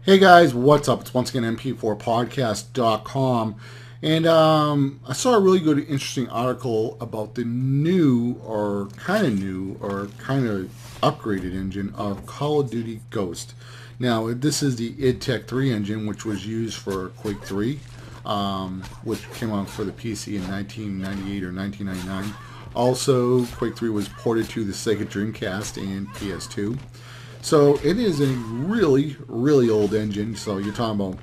Hey guys, what's up? It's once again mp4podcast.com. And I saw a really good, interesting article about the new, or kind of new, or kind of upgraded engine of Call of Duty Ghost. Now, this is the id Tech 3 engine, which was used for Quake 3, which came out for the PC in 1998 or 1999. Also, Quake 3 was ported to the Sega Dreamcast and PS2. So it is a really, really old engine. So you're talking about,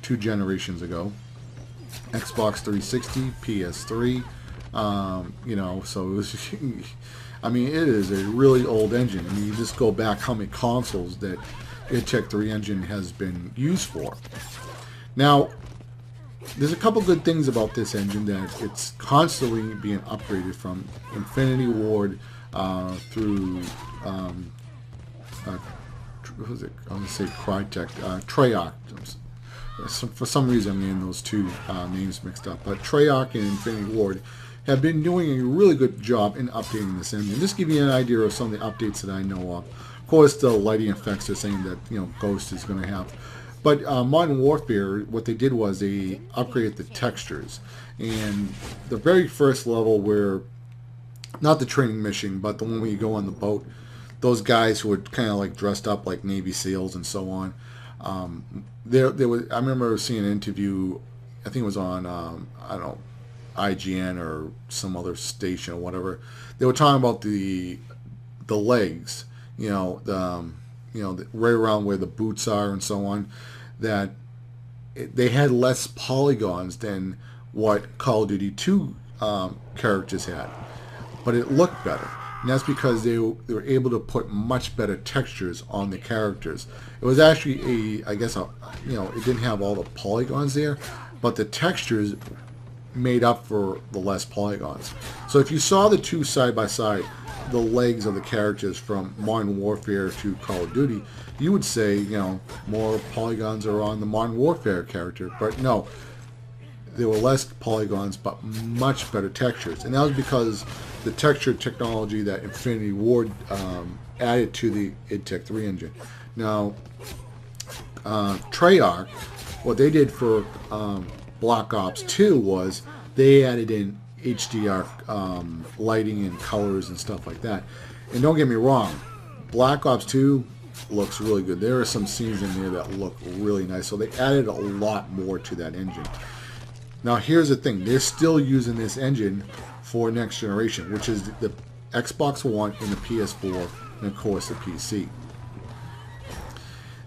2 generations ago. Xbox 360, PS3, so it was, I mean, it is a really old engine. I mean, you just go back how many consoles that id Tech 3 engine has been used for. Now, there's a couple good things about this engine, that it's constantly being upgraded from Infinity Ward through what was it? I'm going to say Crytek, Treyarch. For some reason, I'm getting those two names mixed up. But Treyarch and Infinity Ward have been doing a really good job in updating this engine. Just give you an idea of some of the updates that I know of. Of course, the lighting effects are saying that Ghost is going to have. But Modern Warfare, what they did was they upgraded the textures. And the very first level where, not the training mission, but the one where you go on the boat, those guys who were kind of like dressed up like Navy SEALs and so on. There was. I remember seeing an interview. I think it was on I don't know, IGN or some other station or whatever. They were talking about the legs. Right around where the boots are and so on. That they had less polygons than what Call of Duty 2 characters had, but it looked better. And that's because they were able to put much better textures on the characters. It was actually it didn't have all the polygons there, but the textures made up for the less polygons. So if you saw the two side by side, the legs of the characters from Modern Warfare to Call of Duty, you would say, more polygons are on the Modern Warfare character. But no, there were less polygons, but much better textures. And that was because the texture technology that Infinity Ward added to the id Tech 3 engine. Now, Treyarch, what they did for Black Ops 2 was they added in HDR lighting and colors and stuff like that. And don't get me wrong, Black Ops 2 looks really good. There are some scenes in there that look really nice. So they added a lot more to that engine. Now here's the thing, they're still using this engine for next generation, which is the Xbox One and the PS4, and of course the PC.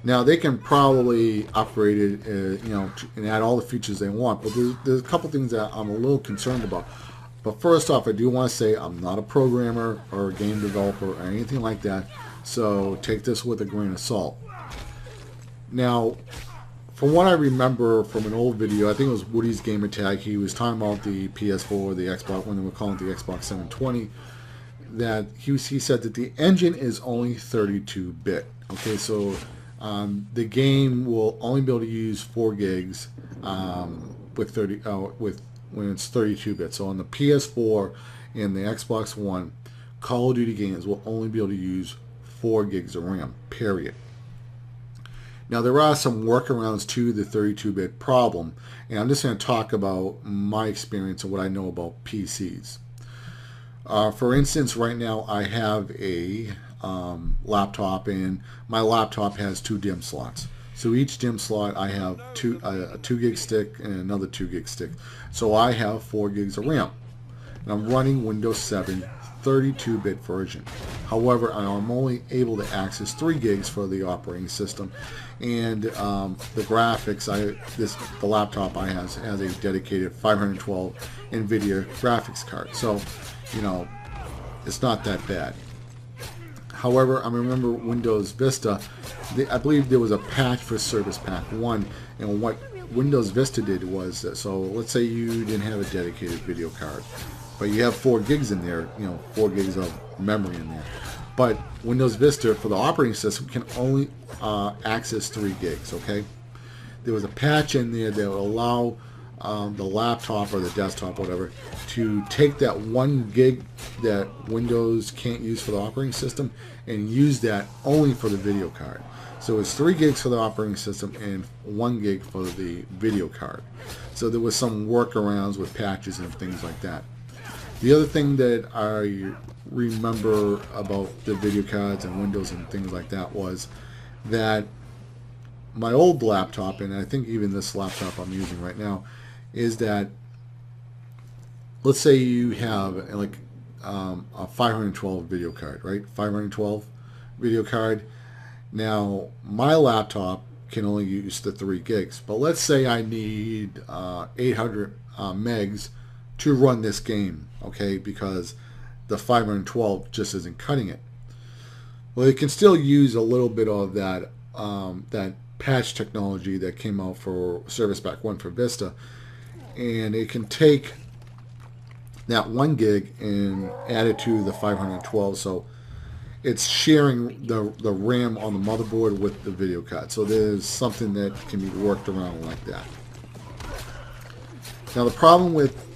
Now they can probably upgrade it, and add all the features they want, but there's a couple things that I'm a little concerned about. But first off, I do want to say I'm not a programmer or a game developer or anything like that, so take this with a grain of salt. Now, from what I remember from an old video, I think it was Woody's Gamer Tag, he was talking about the PS4, the Xbox, when they were calling it the Xbox 720, that he said that the engine is only 32-bit. Okay, so the game will only be able to use 4 gigs when it's 32-bit. So on the PS4 and the Xbox One, Call of Duty games will only be able to use 4 gigs of RAM, period. Now, there are some workarounds to the 32-bit problem, and I'm just going to talk about my experience and what I know about PCs. For instance, right now I have a laptop, and my laptop has 2 DIMM slots. So each DIMM slot I have a 2 gig stick and another 2 gig stick. So I have 4 gigs of RAM. And I'm running Windows 7 32-bit version. However, I'm only able to access 3 gigs for the operating system, and the graphics. The laptop I has a dedicated 512 NVIDIA graphics card, so it's not that bad. However, I remember Windows Vista. I believe there was a patch for Service Pack 1, and what Windows Vista did was, so let's say you didn't have a dedicated video card, but you have 4 gigs in there, 4 gigs of memory in there. But Windows Vista for the operating system can only access 3 gigs, okay? There was a patch in there that would allow the laptop or the desktop, whatever, to take that 1 gig that Windows can't use for the operating system and use that only for the video card. So it's 3 gigs for the operating system and 1 gig for the video card. So there was some workarounds with patches and things like that. The other thing that I remember about the video cards and Windows and things like that was that my old laptop, and I think even this laptop I'm using right now, is that, let's say you have like a 512 video card, right? 512 video card. Now, my laptop can only use the 3 gigs, but let's say I need 800 megs to run this game, okay, because the 512 just isn't cutting it. Well, it can still use a little bit of that that patch technology that came out for Service Pack 1 for Vista, and it can take that 1 gig and add it to the 512, so it's sharing the RAM on the motherboard with the video card. So there's something that can be worked around like that. Now, the problem with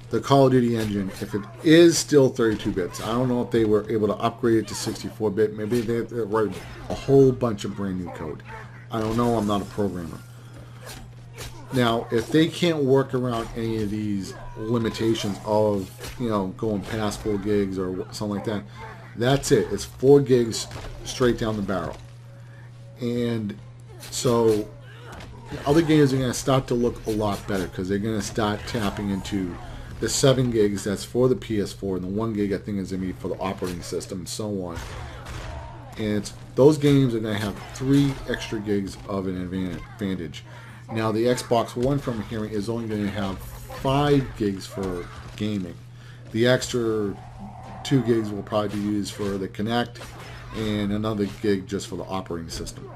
the Call of Duty engine, if it is still 32 bits, I don't know if they were able to upgrade it to 64 bit. Maybe they have to write a whole bunch of brand new code. I don't know. I'm not a programmer. Now, if they can't work around any of these limitations of, you know, going past 4 gigs or something like that, that's it. It's 4 gigs straight down the barrel. And so other games are going to start to look a lot better because they're going to start tapping into the 7 gigs that's for the PS4 and the 1 gig I think is going to be for the operating system and so on. And those games are going to have 3 extra gigs of an advantage. Now, the Xbox One, from hearing, is only going to have 5 gigs for gaming. The extra 2 gigs will probably be used for the Kinect and another gig just for the operating system.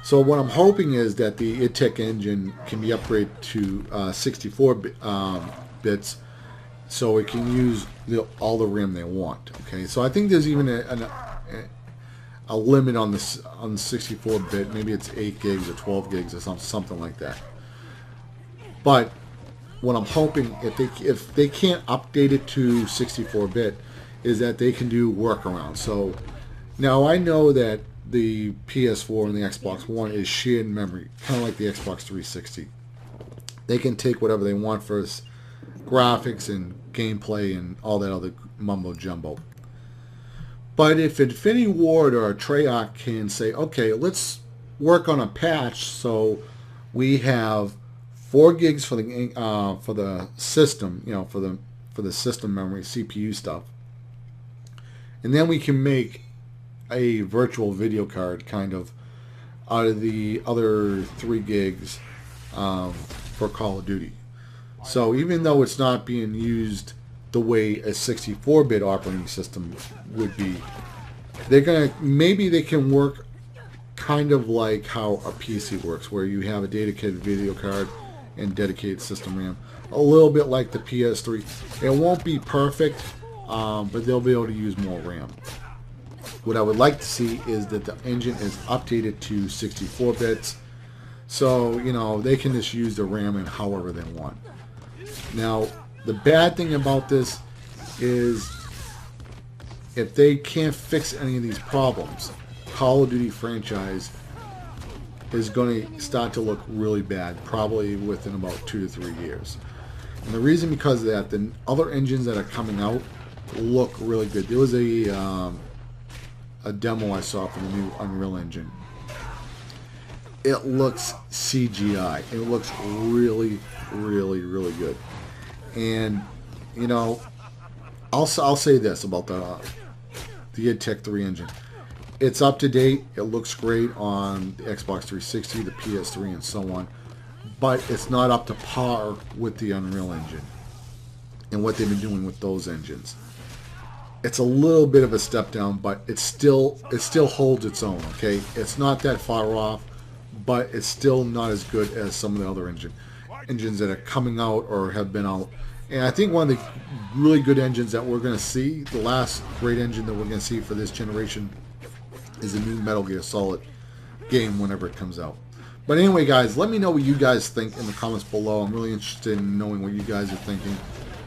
So what I'm hoping is that the idTech engine can be upgraded to 64 bits so it can use all the RAM they want. Okay, so I think there's even a limit on the 64-bit. Maybe it's 8 gigs or 12 gigs or something like that. But what I'm hoping, if they can't update it to 64-bit, is that they can do workarounds. So now I know that the PS4 and the Xbox One is shared memory, kind of like the Xbox 360. They can take whatever they want for graphics and gameplay and all that other mumbo jumbo. But if Infinity Ward or Treyarch can say, okay, let's work on a patch so we have 4 gigs for the system, you know, for the system memory, CPU stuff, and then we can make a virtual video card kind of out of the other 3 gigs for Call of Duty. So even though it's not being used the way a 64-bit operating system would be, maybe they can work kind of like how a PC works, where you have a dedicated video card and dedicated system RAM, a little bit like the PS3. It won't be perfect, but they'll be able to use more RAM. What I would like to see is that the engine is updated to 64 bits, so you know they can just use the RAM in however they want. Now, the bad thing about this is if they can't fix any of these problems, Call of Duty franchise is going to start to look really bad, probably within about 2 to 3 years. And the reason because of that, the other engines that are coming out look really good. There was a demo I saw for the new Unreal Engine. It looks CGI. It looks really, really, really good. And you know, I'll say this about the idTech 3 engine. It's up to date. It looks great on the Xbox 360, the PS3, and so on. But it's not up to par with the Unreal Engine and what they've been doing with those engines. It's a little bit of a step down, but it still holds its own. Okay, it's not that far off, but it's still not as good as some of the other engines that are coming out or have been out. And I think one of the really good engines that we're going to see, the last great engine that we're going to see for this generation, is the new Metal Gear Solid game whenever it comes out. But anyway, guys, let me know what you guys think in the comments below. I'm really interested in knowing what you guys are thinking.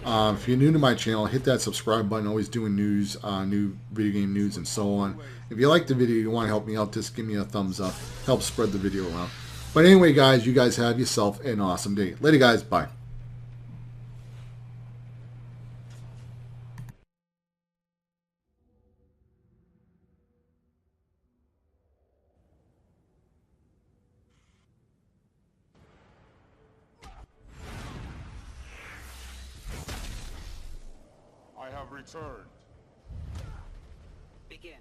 If you're new to my channel, hit that subscribe button. Always doing news, new video game news, and so on. If you like the video, you want to help me out, just give me a thumbs up. Help spread the video around. But anyway, guys, you guys have yourself an awesome day. Later, guys. Bye. I have returned. Begin.